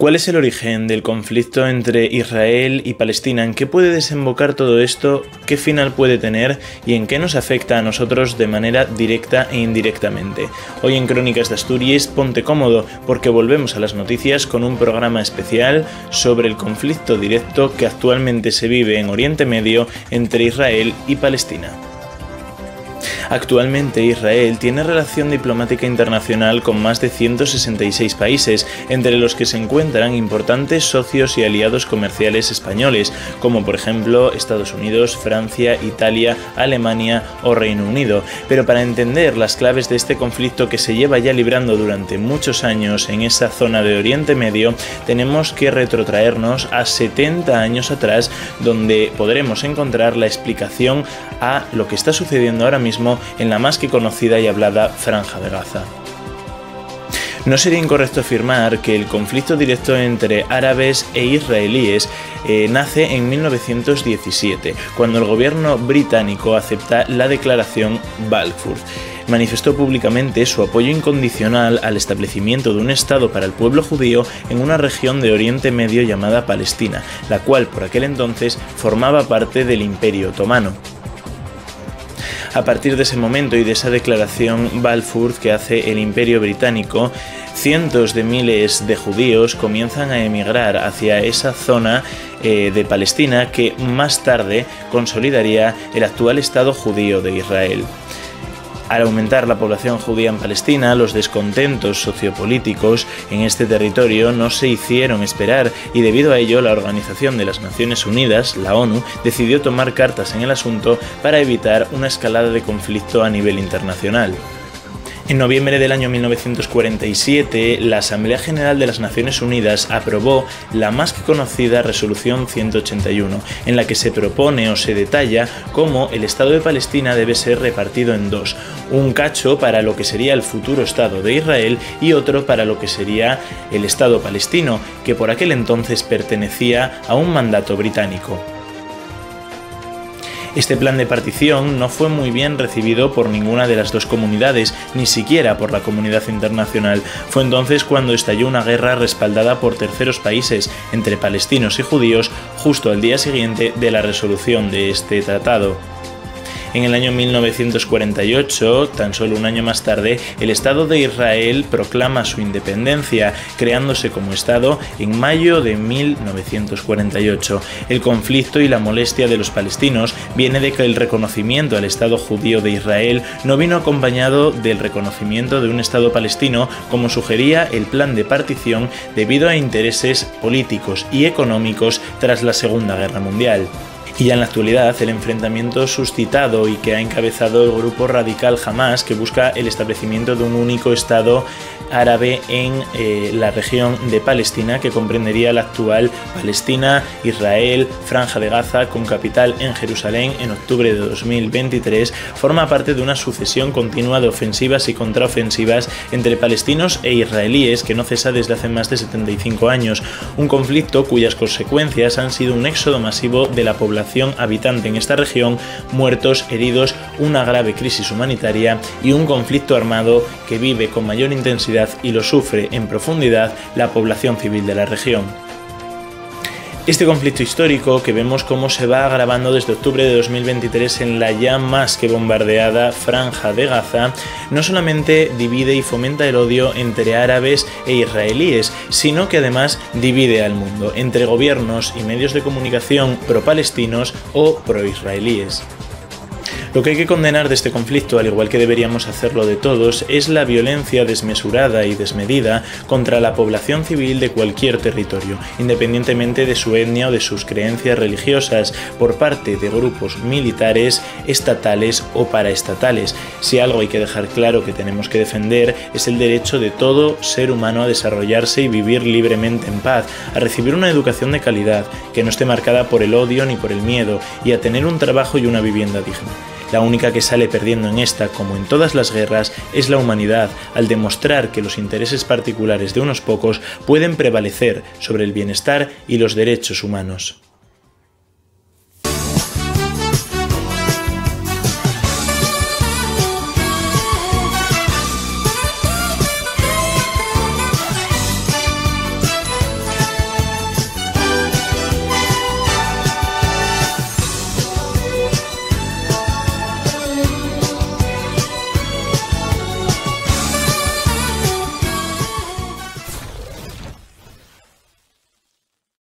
¿Cuál es el origen del conflicto entre Israel y Palestina? ¿En qué puede desembocar todo esto? ¿Qué final puede tener? ¿Y en qué nos afecta a nosotros de manera directa e indirectamente? Hoy en Crónicas de Asturias, ponte cómodo porque volvemos a las noticias con un programa especial sobre el conflicto directo que actualmente se vive en Oriente Medio entre Israel y Palestina. Actualmente Israel tiene relación diplomática internacional con más de 166 países, entre los que se encuentran importantes socios y aliados comerciales españoles, como por ejemplo Estados Unidos, Francia, Italia, Alemania o Reino Unido. Pero para entender las claves de este conflicto que se lleva ya librando durante muchos años en esa zona de Oriente Medio, tenemos que retrotraernos a 70 años atrás, donde podremos encontrar la explicación a lo que está sucediendo ahora mismo en la más que conocida y hablada Franja de Gaza. No sería incorrecto afirmar que el conflicto directo entre árabes e israelíes nace en 1917, cuando el gobierno británico acepta la declaración Balfour. Manifestó públicamente su apoyo incondicional al establecimiento de un Estado para el pueblo judío en una región de Oriente Medio llamada Palestina, la cual por aquel entonces formaba parte del Imperio Otomano. A partir de ese momento y de esa declaración Balfour que hace el Imperio Británico, cientos de miles de judíos comienzan a emigrar hacia esa zona de Palestina que más tarde consolidaría el actual Estado judío de Israel. Al aumentar la población judía en Palestina, los descontentos sociopolíticos en este territorio no se hicieron esperar y debido a ello la Organización de las Naciones Unidas, la ONU, decidió tomar cartas en el asunto para evitar una escalada de conflicto a nivel internacional. En noviembre del año 1947, la Asamblea General de las Naciones Unidas aprobó la más que conocida Resolución 181, en la que se propone o se detalla cómo el Estado de Palestina debe ser repartido en dos, un cacho para lo que sería el futuro Estado de Israel y otro para lo que sería el Estado palestino, que por aquel entonces pertenecía a un mandato británico. Este plan de partición no fue muy bien recibido por ninguna de las dos comunidades, ni siquiera por la comunidad internacional. Fue entonces cuando estalló una guerra respaldada por terceros países entre palestinos y judíos justo al día siguiente de la resolución de este tratado. En el año 1948, tan solo un año más tarde, el Estado de Israel proclama su independencia, creándose como Estado en mayo de 1948. El conflicto y la molestia de los palestinos viene de que el reconocimiento al Estado judío de Israel no vino acompañado del reconocimiento de un Estado palestino, como sugería el plan de partición, debido a intereses políticos y económicos tras la Segunda Guerra Mundial. Y ya en la actualidad, el enfrentamiento suscitado y que ha encabezado el grupo radical Hamás, que busca el establecimiento de un único Estado árabe en la región de Palestina, que comprendería la actual Palestina, Israel, Franja de Gaza, con capital en Jerusalén en octubre de 2023, forma parte de una sucesión continua de ofensivas y contraofensivas entre palestinos e israelíes que no cesa desde hace más de 75 años, un conflicto cuyas consecuencias han sido un éxodo masivo de la población habitante en esta región, muertos, heridos, una grave crisis humanitaria y un conflicto armado que vive con mayor intensidad y lo sufre en profundidad la población civil de la región. Este conflicto histórico, que vemos cómo se va agravando desde octubre de 2023 en la ya más que bombardeada Franja de Gaza, no solamente divide y fomenta el odio entre árabes e israelíes, sino que además divide al mundo entre gobiernos y medios de comunicación pro-palestinos o pro-israelíes. Lo que hay que condenar de este conflicto, al igual que deberíamos hacerlo de todos, es la violencia desmesurada y desmedida contra la población civil de cualquier territorio, independientemente de su etnia o de sus creencias religiosas, por parte de grupos militares, estatales o paraestatales. Si algo hay que dejar claro que tenemos que defender es el derecho de todo ser humano a desarrollarse y vivir libremente en paz, a recibir una educación de calidad, que no esté marcada por el odio ni por el miedo, y a tener un trabajo y una vivienda digna. La única que sale perdiendo en esta, como en todas las guerras, es la humanidad, al demostrar que los intereses particulares de unos pocos pueden prevalecer sobre el bienestar y los derechos humanos.